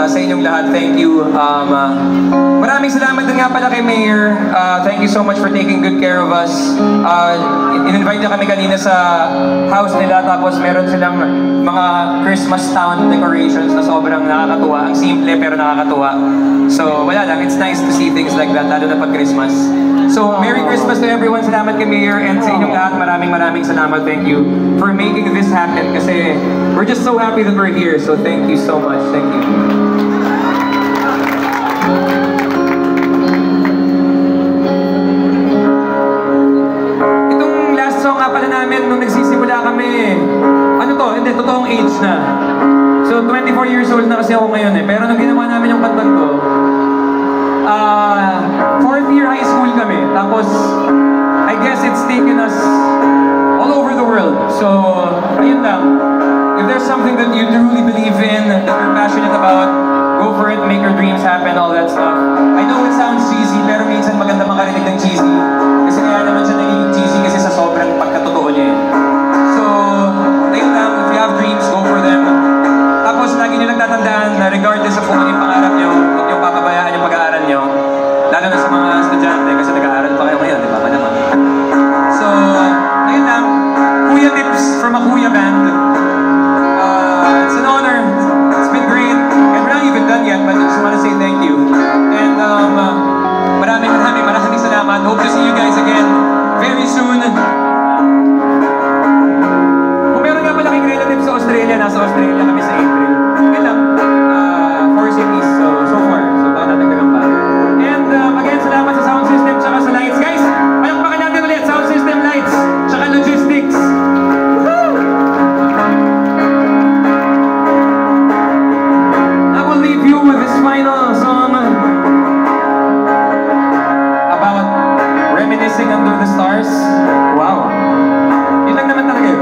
sa inyong lahat. Thank you. Maraming salamat din nga pala kay Mayor. Thank you so much for taking good care of us. In-invite niya kami kanina sa house nila, tapos meron silang mga Christmas town decorations na sobrang nakakatuwa. Ang simple pero nakakatuwa. So wala lang, it's nice to see things like that, lalo na pag Christmas. So Merry Christmas to everyone. Salamat kay Mayor, and sa inyong lahat, maraming salamat. Thank you for making this happen, kasi we're just so happy that we're here. So thank you so much. Thank you. Nung nagsisimula kami, ano to? Hindi, totoong age na. So, 24 years old na kasi ako ngayon eh. Pero nung ginawa namin yung kantang to, 4th year high school kami. Tapos, I guess it's taken us all over the world. So, ayun lang. If there's something that you truly believe in, that you're passionate about, go for it, make your dreams happen, all that stuff. I know it sounds cheesy, pero minsan maganda makarinig ng cheesy. Kasi kaya naman siya naging cheesy kasi sa sobrang pagkatotoo niya. So, ayun lang, if you have dreams, go for them. Tapos, lagi niyo lang tatandaan na regardless of kung ano yung pangarap niyo, huwag niyo papabayaan yung pag-aaral niyo. Lalo na sa mga estudyante, kasi nag-aaral pa kayo ngayon, di ba? Naman. So, ayun lang. Kuya Tips from a Kuya Band. It's an honor. It's been great. And we're not even done yet, but I just want to say thank you. And maraming salamat. Hope to see you guys again very soon. Kung meron nga pala kayong relatives sa Australia, nasa Australia kami sa April. Kaya lang, 4 cities so far. So baka natagdagan pa. And again, salamat sa sound system tsaka sa lights. Guys, palakpakan natin ulit. Sound system, lights, tsaka logistics. I will leave you with this final song about reminiscing under the stars. Wow. Yun lang naman talaga yun.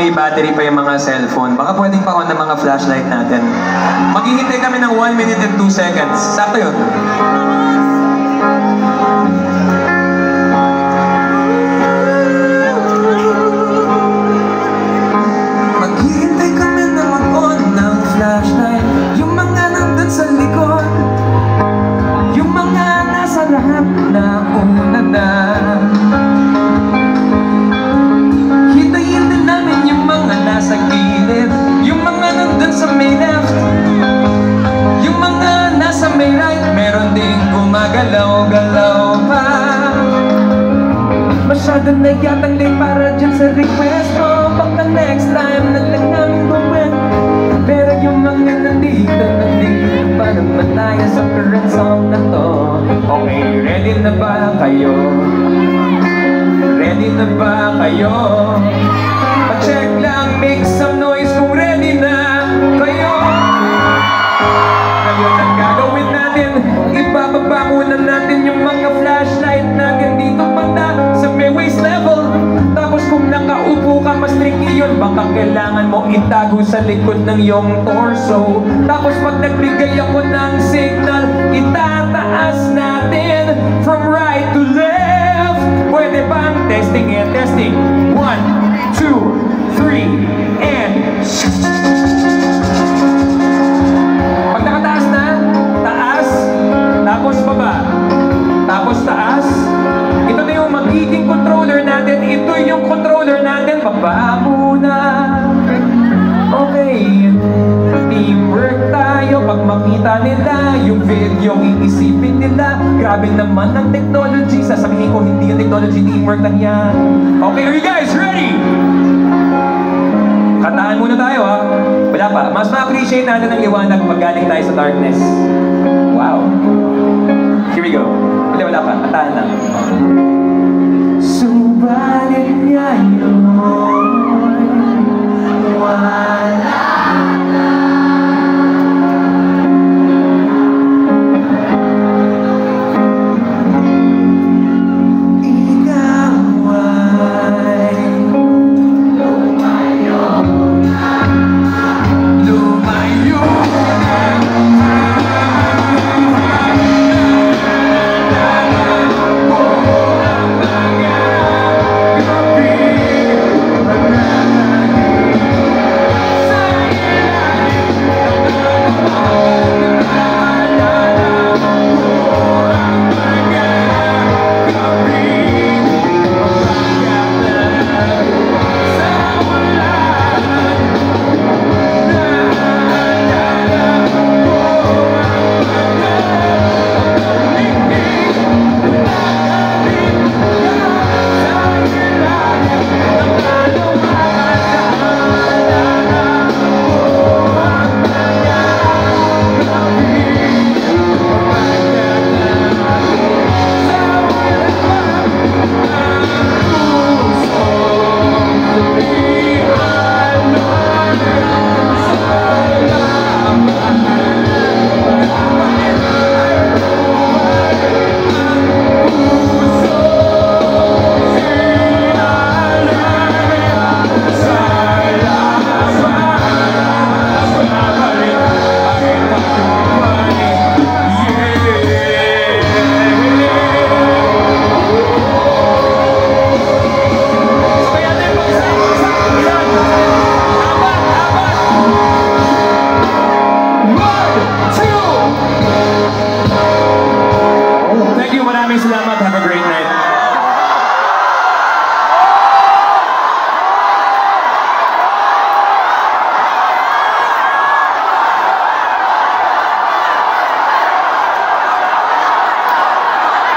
may battery pa yung mga cellphone, baka pwedeng pa-on ng mga flashlight natin. Maghihintay kami ng 1 minute and 2 seconds. Sakto yun. Maghihintay kami na mag-on ng flashlight. Yung mga nandun sa likod, yung mga nasa lahat na una na. Hintayin din namin yung mga nasa gilid, yung mga nandun sa may left, yung mga nasa may right. Meron ding gumagalaw-galaw pa. Masyado na yatang late para dyan sa request mo. Baka next time na lang namin gawin. Pero yung mga nandito pa naman tayo sa current song na to. Okay, ready na ba kayo? Ready na ba kayo? Pa-check lang, make some noise kung ready na kayo. Ngayon ang gagawin natin, ibababa muna natin yung mga flashlight natin dito banda sa may waist level. Tapos kung nakaupo ka, mas tricky yun. Baka kailangan mo itago sa likod ng iyong torso. Tapos pag nagbigay ako ng signal, itataas natin from right to left. Pwede bang testing and testing? 1, 2, 3, and pag nakataas na, taas, tapos baba, tapos taas. Ito na yung magiging controller natin. Ito yung controller natin. Baba muna. Okay. Teamwork tayo. Pag makita nila yung video, iisipin nila, grabe naman ang technology. Sasabihin ko, hindi yung technology, teamwork lang yan. Okay, are you guys ready? Kantaan muna tayo, ha? Wala pa. Mas ma-appreciate natin ang liwanag pag galing tayo sa darkness. Wow. Here we go. Wala pa. Kantaan lang. Subalit ngayon, wala.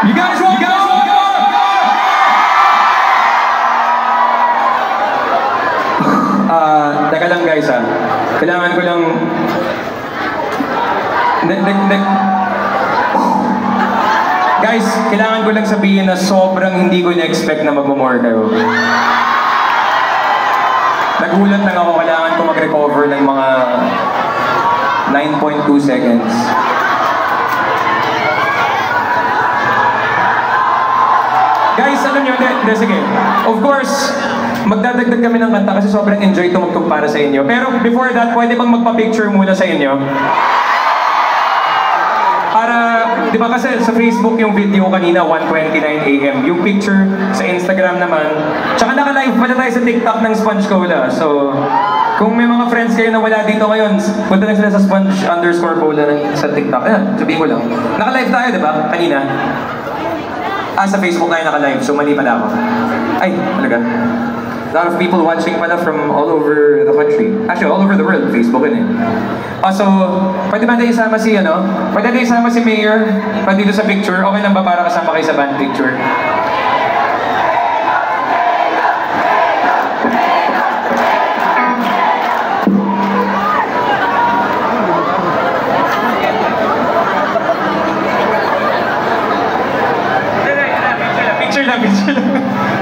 You guys want to go? Teka lang guys ha. Kailangan ko lang... Guys, kailangan ko lang sabihin na sobrang hindi ko na-expect na mag-more kayo. Nagulat lang ako, kailangan ko mag-recover ng mga 9.2 seconds. Guys, alam nyo, sige. Of course, magdadagdag kami ng kanta kasi sobrang enjoy tumugtog para sa inyo. Pero before that, pwede bang magpa-picture muna sa inyo? Para, di ba kasi sa Facebook yung video kanina, 1:29 AM. Yung picture sa Instagram naman. Tsaka naka-live pala tayo sa TikTok ng Sponge Cola. So, kung may mga friends kayo na wala dito ngayon, punta lang sila sa Sponge_Cola sa TikTok. Ayan, sabihin ko lang. Naka-live tayo, di ba? Kanina. Sa Facebook tayo naka-live, so mali pala ako. Ay, talaga. A lot of people watching pala from all over the country. Actually, all over the world. Facebook yun eh. So, pwede ba tayo isama si, Pwede tayo isama si Mayor? Pwede dito sa picture? Okay lang ba para kasama kayo sa band picture?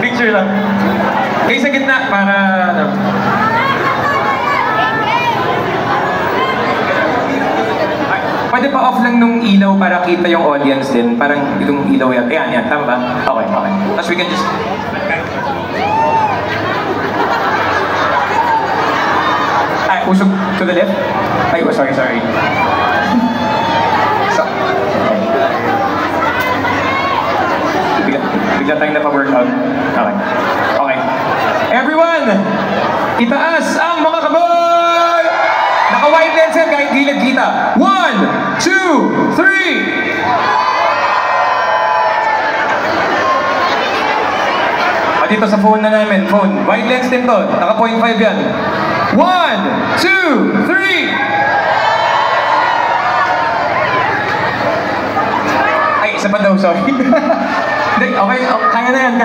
Picture lang. Kayo sa gitna para Pwede pa off lang nung ilaw para kita yung audience din. Parang itong ilaw yan. Ayan, tama ba? Okay. Tapos we can just... usog to the left? Ay, sorry. Bigla tayong napa-workout. Okay. Everyone! Itaas ang mga kaboy! Naka-wide lens yan kahit gilid kita. 1, 2, 3! Dito sa phone na namin. Phone. Wide lens din to. Naka 0.5 yan. 1, 2, 3! Ay, isa pa daw. Sorry. Okay, kaya na yan.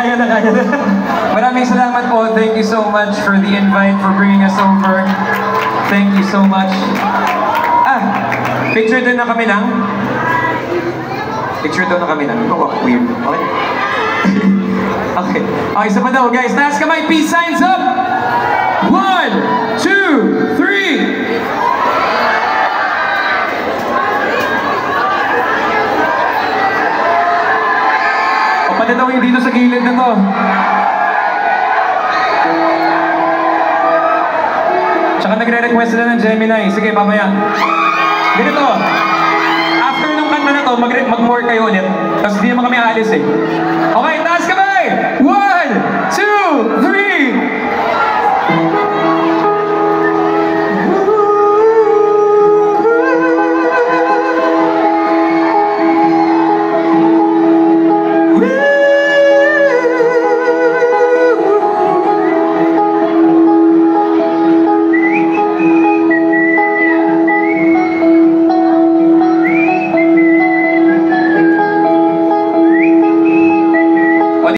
Maraming salamat po. Thank you so much for the invite, for bringing us over. Thank you so much. Picture doon na kami lang. Oh, weird. Okay? Okay, isa pa daw, guys. Taas kamay, peace signs up! 1, 2, 3! Pati daw yung dito sa gilid na to. Tsaka nagre-request sila ng Gemini. Sige, mamaya. Ganito. After nung kanta na to, mag-more kayo ulit. Tapos hindi naman kami aalis eh. Okay?